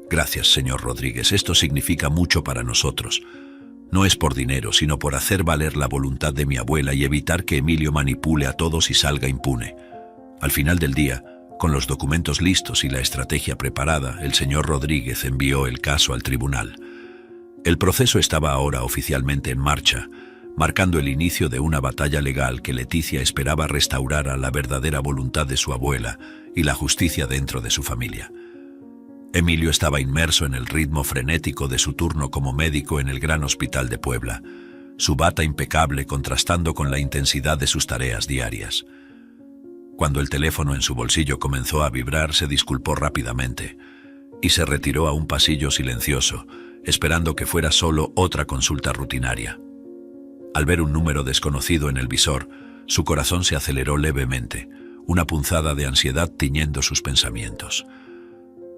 «Gracias, señor Rodríguez, esto significa mucho para nosotros. No es por dinero, sino por hacer valer la voluntad de mi abuela y evitar que Emilio manipule a todos y salga impune». Al final del día, con los documentos listos y la estrategia preparada, el señor Rodríguez envió el caso al tribunal. El proceso estaba ahora oficialmente en marcha, marcando el inicio de una batalla legal que Leticia esperaba restaurara la verdadera voluntad de su abuela y la justicia dentro de su familia. Emilio estaba inmerso en el ritmo frenético de su turno como médico en el Gran Hospital de Puebla, su bata impecable contrastando con la intensidad de sus tareas diarias. Cuando el teléfono en su bolsillo comenzó a vibrar, se disculpó rápidamente y se retiró a un pasillo silencioso, esperando que fuera solo otra consulta rutinaria. Al ver un número desconocido en el visor, su corazón se aceleró levemente, una punzada de ansiedad tiñendo sus pensamientos.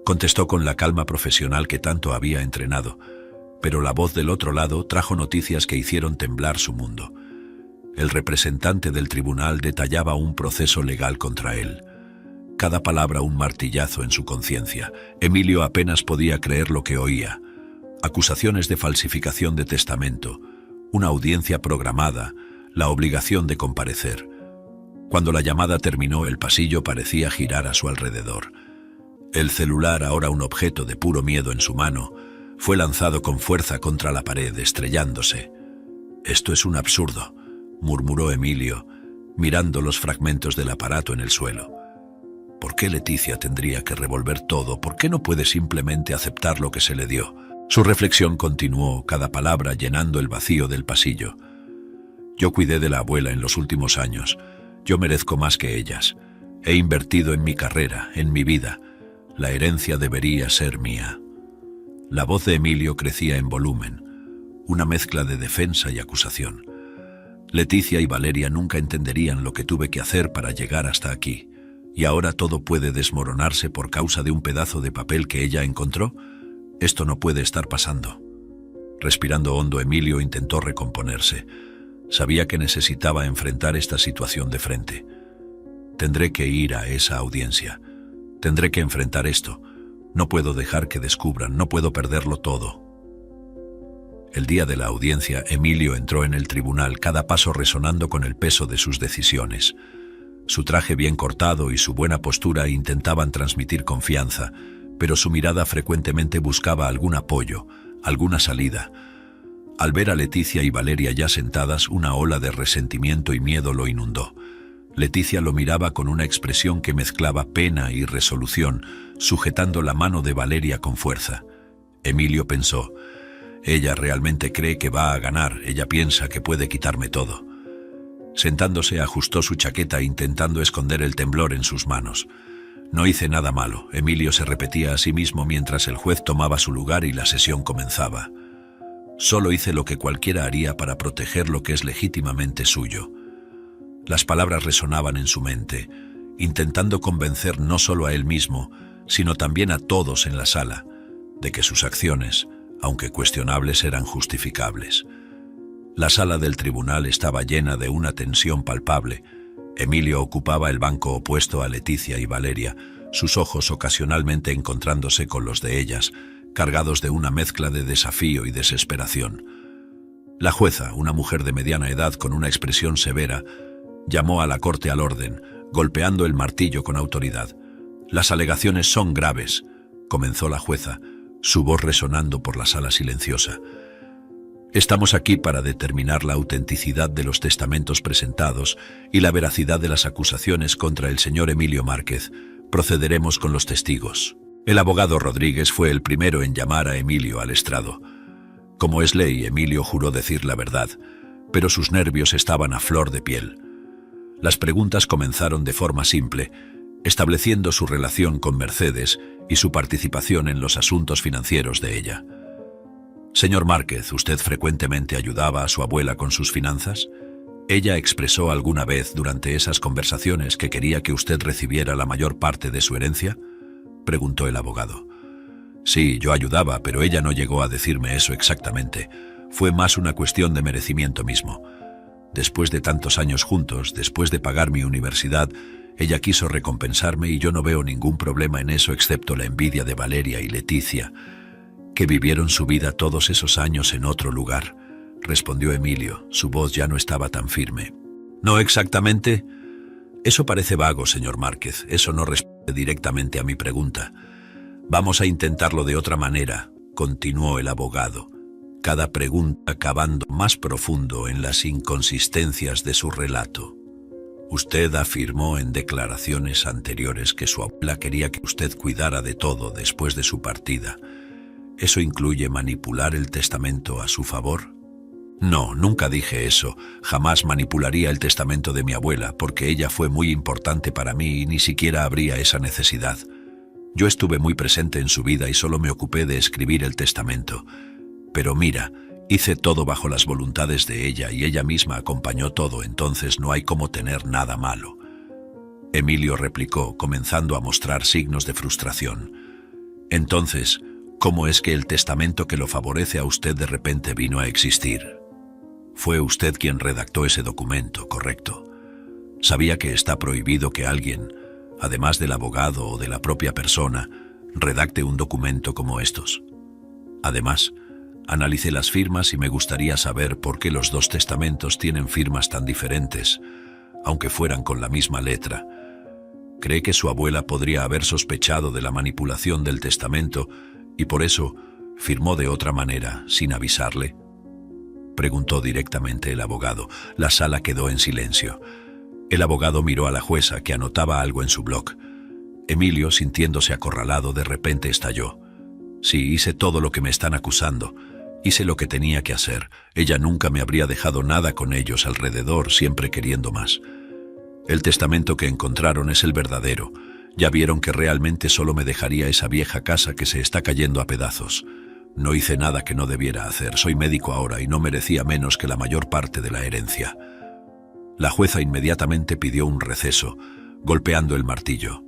Contestó con la calma profesional que tanto había entrenado, pero la voz del otro lado trajo noticias que hicieron temblar su mundo. El representante del tribunal detallaba un proceso legal contra él. Cada palabra un martillazo en su conciencia. Emilio apenas podía creer lo que oía. Acusaciones de falsificación de testamento, una audiencia programada, la obligación de comparecer. Cuando la llamada terminó, el pasillo parecía girar a su alrededor. El celular, ahora un objeto de puro miedo en su mano, fue lanzado con fuerza contra la pared, estrellándose. «Esto es un absurdo», murmuró Emilio, mirando los fragmentos del aparato en el suelo. ¿Por qué Leticia tendría que revolver todo? ¿Por qué no puede simplemente aceptar lo que se le dio? Su reflexión continuó, cada palabra llenando el vacío del pasillo. Yo cuidé de la abuela en los últimos años. Yo merezco más que ellas. He invertido en mi carrera, en mi vida. La herencia debería ser mía. La voz de Emilio crecía en volumen, una mezcla de defensa y acusación. Leticia y Valeria nunca entenderían lo que tuve que hacer para llegar hasta aquí. ¿Y ahora todo puede desmoronarse por causa de un pedazo de papel que ella encontró? Esto no puede estar pasando. Respirando hondo, Emilio intentó recomponerse. Sabía que necesitaba enfrentar esta situación de frente. Tendré que ir a esa audiencia. Tendré que enfrentar esto. No puedo dejar que descubran, no puedo perderlo todo. El día de la audiencia, Emilio entró en el tribunal, cada paso resonando con el peso de sus decisiones. Su traje bien cortado y su buena postura intentaban transmitir confianza, pero su mirada frecuentemente buscaba algún apoyo, alguna salida. Al ver a Leticia y Valeria ya sentadas, una ola de resentimiento y miedo lo inundó. Leticia lo miraba con una expresión que mezclaba pena y resolución, sujetando la mano de Valeria con fuerza. Emilio pensó, ella realmente cree que va a ganar, ella piensa que puede quitarme todo. Sentándose, ajustó su chaqueta intentando esconder el temblor en sus manos. No hice nada malo, Emilio se repetía a sí mismo mientras el juez tomaba su lugar y la sesión comenzaba. Solo hice lo que cualquiera haría para proteger lo que es legítimamente suyo. Las palabras resonaban en su mente, intentando convencer no solo a él mismo, sino también a todos en la sala, de que sus acciones, aunque cuestionables, eran justificables. La sala del tribunal estaba llena de una tensión palpable. Emilio ocupaba el banco opuesto a Leticia y Valeria, sus ojos ocasionalmente encontrándose con los de ellas, cargados de una mezcla de desafío y desesperación. La jueza, una mujer de mediana edad con una expresión severa, llamó a la corte al orden, golpeando el martillo con autoridad. «Las alegaciones son graves», comenzó la jueza, su voz resonando por la sala silenciosa. «Estamos aquí para determinar la autenticidad de los testamentos presentados y la veracidad de las acusaciones contra el señor Emilio Márquez. Procederemos con los testigos». El abogado Rodríguez fue el primero en llamar a Emilio al estrado. Como es ley, Emilio juró decir la verdad, pero sus nervios estaban a flor de piel. Las preguntas comenzaron de forma simple, estableciendo su relación con Mercedes y su participación en los asuntos financieros de ella. «Señor Márquez, ¿usted frecuentemente ayudaba a su abuela con sus finanzas? ¿Ella expresó alguna vez durante esas conversaciones que quería que usted recibiera la mayor parte de su herencia?», preguntó el abogado. «Sí, yo ayudaba, pero ella no llegó a decirme eso exactamente. Fue más una cuestión de merecimiento mismo. Después de tantos años juntos, después de pagar mi universidad, ella quiso recompensarme y yo no veo ningún problema en eso excepto la envidia de Valeria y Leticia, que vivieron su vida todos esos años en otro lugar», respondió Emilio. Su voz ya no estaba tan firme. «No exactamente. Eso parece vago, señor Márquez. Eso no responde directamente a mi pregunta. Vamos a intentarlo de otra manera», continuó el abogado, cada pregunta cavando más profundo en las inconsistencias de su relato. «Usted afirmó en declaraciones anteriores que su abuela quería que usted cuidara de todo después de su partida. ¿Eso incluye manipular el testamento a su favor?». No, nunca dije eso. Jamás manipularía el testamento de mi abuela, porque ella fue muy importante para mí y ni siquiera habría esa necesidad. Yo estuve muy presente en su vida y solo me ocupé de escribir el testamento. Pero mira, hice todo bajo las voluntades de ella y ella misma acompañó todo, entonces no hay cómo tener nada malo. Emilio replicó, comenzando a mostrar signos de frustración. Entonces, ¿cómo es que el testamento que lo favorece a usted de repente vino a existir? Fue usted quien redactó ese documento, ¿correcto? Sabía que está prohibido que alguien, además del abogado o de la propia persona, redacte un documento como estos. Además, analicé las firmas y me gustaría saber por qué los dos testamentos tienen firmas tan diferentes, aunque fueran con la misma letra. ¿Cree que su abuela podría haber sospechado de la manipulación del testamento y por eso firmó de otra manera, sin avisarle? Preguntó directamente el abogado. La sala quedó en silencio. El abogado miró a la jueza, que anotaba algo en su bloc. Emilio, sintiéndose acorralado, de repente estalló. Sí, hice todo lo que me están acusando. Hice lo que tenía que hacer. Ella nunca me habría dejado nada con ellos alrededor, siempre queriendo más. El testamento que encontraron es el verdadero. Ya vieron que realmente solo me dejaría esa vieja casa que se está cayendo a pedazos. No hice nada que no debiera hacer. Soy médico ahora y no merecía menos que la mayor parte de la herencia. La jueza inmediatamente pidió un receso, golpeando el martillo.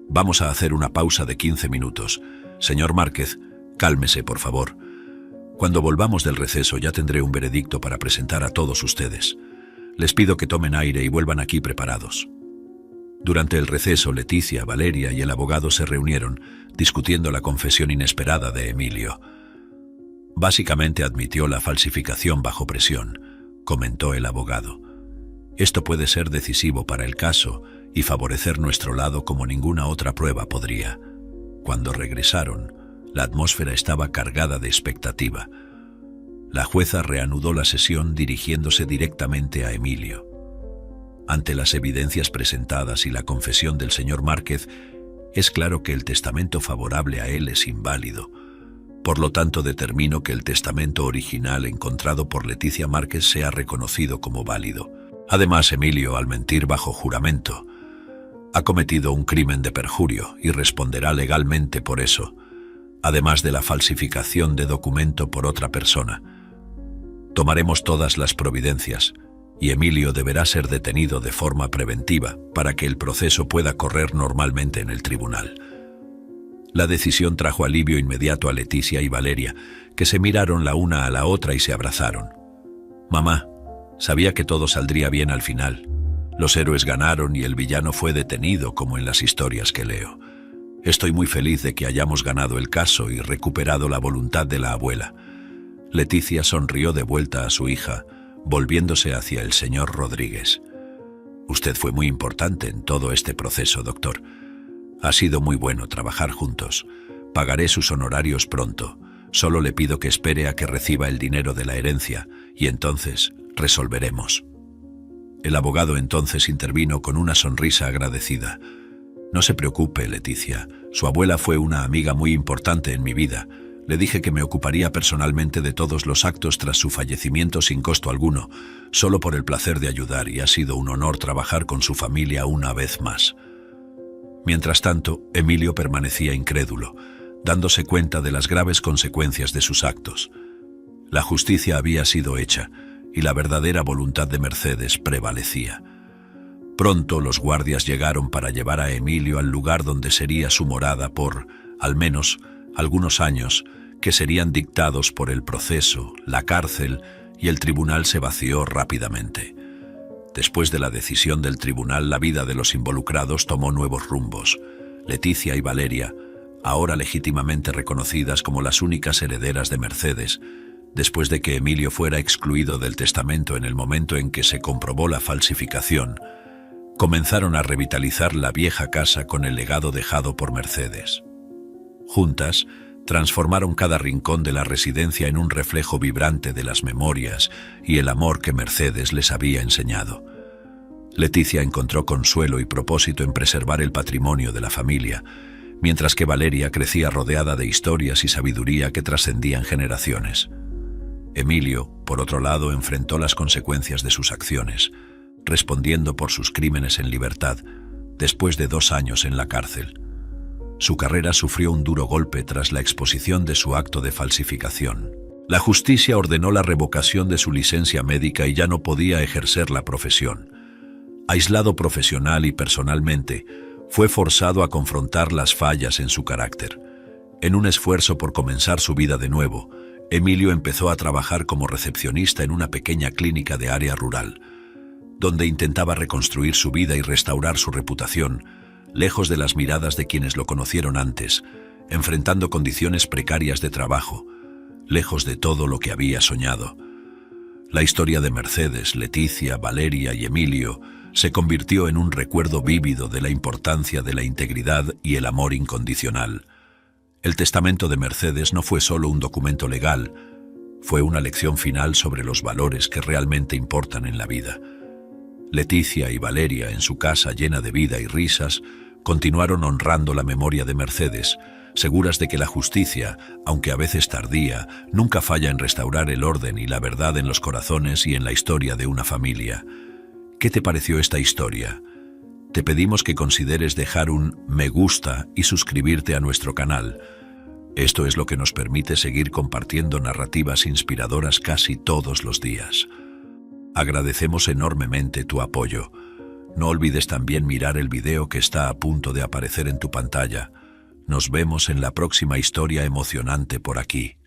Vamos a hacer una pausa de 15 minutos. Señor Márquez, cálmese, por favor. Cuando volvamos del receso ya tendré un veredicto para presentar a todos ustedes. Les pido que tomen aire y vuelvan aquí preparados. Durante el receso, Leticia, Valeria y el abogado se reunieron, discutiendo la confesión inesperada de Emilio. Básicamente admitió la falsificación bajo presión, comentó el abogado. Esto puede ser decisivo para el caso y favorecer nuestro lado como ninguna otra prueba podría. Cuando regresaron, la atmósfera estaba cargada de expectativa. La jueza reanudó la sesión dirigiéndose directamente a Emilio. Ante las evidencias presentadas y la confesión del señor Márquez, es claro que el testamento favorable a él es inválido. Por lo tanto, determino que el testamento original encontrado por Leticia Márquez sea reconocido como válido. Además, Emilio, al mentir bajo juramento, ha cometido un crimen de perjurio y responderá legalmente por eso, además de la falsificación de documento por otra persona. Tomaremos todas las providencias y Emilio deberá ser detenido de forma preventiva para que el proceso pueda correr normalmente en el tribunal. La decisión trajo alivio inmediato a Leticia y Valeria, que se miraron la una a la otra y se abrazaron. Mamá, sabía que todo saldría bien al final. Los héroes ganaron y el villano fue detenido, como en las historias que leo. Estoy muy feliz de que hayamos ganado el caso y recuperado la voluntad de la abuela. Leticia sonrió de vuelta a su hija, volviéndose hacia el señor Rodríguez. Usted fue muy importante en todo este proceso, doctor. Ha sido muy bueno trabajar juntos. Pagaré sus honorarios pronto. Solo le pido que espere a que reciba el dinero de la herencia y entonces resolveremos. El abogado entonces intervino con una sonrisa agradecida. No se preocupe, Leticia. Su abuela fue una amiga muy importante en mi vida. Le dije que me ocuparía personalmente de todos los actos tras su fallecimiento sin costo alguno, solo por el placer de ayudar, y ha sido un honor trabajar con su familia una vez más. Mientras tanto, Emilio permanecía incrédulo, dándose cuenta de las graves consecuencias de sus actos. La justicia había sido hecha, y la verdadera voluntad de Mercedes prevalecía. Pronto los guardias llegaron para llevar a Emilio al lugar donde sería su morada por, al menos, algunos años, que serían dictados por el proceso, la cárcel, y el tribunal se vació rápidamente. Después de la decisión del tribunal, la vida de los involucrados tomó nuevos rumbos. Leticia y Valeria, ahora legítimamente reconocidas como las únicas herederas de Mercedes, después de que Emilio fuera excluido del testamento en el momento en que se comprobó la falsificación, comenzaron a revitalizar la vieja casa con el legado dejado por Mercedes. Juntas, transformaron cada rincón de la residencia en un reflejo vibrante de las memorias y el amor que Mercedes les había enseñado. Leticia encontró consuelo y propósito en preservar el patrimonio de la familia, mientras que Valeria crecía rodeada de historias y sabiduría que trascendían generaciones. Emilio, por otro lado, enfrentó las consecuencias de sus acciones, respondiendo por sus crímenes en libertad, después de 2 años en la cárcel. Su carrera sufrió un duro golpe tras la exposición de su acto de falsificación. La justicia ordenó la revocación de su licencia médica y ya no podía ejercer la profesión. Aislado profesional y personalmente, fue forzado a confrontar las fallas en su carácter. En un esfuerzo por comenzar su vida de nuevo, Emilio empezó a trabajar como recepcionista en una pequeña clínica de área rural, donde intentaba reconstruir su vida y restaurar su reputación, lejos de las miradas de quienes lo conocieron antes, enfrentando condiciones precarias de trabajo, lejos de todo lo que había soñado. La historia de Mercedes, Leticia, Valeria y Emilio se convirtió en un recuerdo vívido de la importancia de la integridad y el amor incondicional. El testamento de Mercedes no fue solo un documento legal, fue una lección final sobre los valores que realmente importan en la vida. Leticia y Valeria, en su casa llena de vida y risas, continuaron honrando la memoria de Mercedes, seguras de que la justicia, aunque a veces tardía, nunca falla en restaurar el orden y la verdad en los corazones y en la historia de una familia. ¿Qué te pareció esta historia? Te pedimos que consideres dejar un me gusta y suscribirte a nuestro canal. Esto es lo que nos permite seguir compartiendo narrativas inspiradoras casi todos los días. Agradecemos enormemente tu apoyo. No olvides también mirar el video que está a punto de aparecer en tu pantalla. Nos vemos en la próxima historia emocionante por aquí.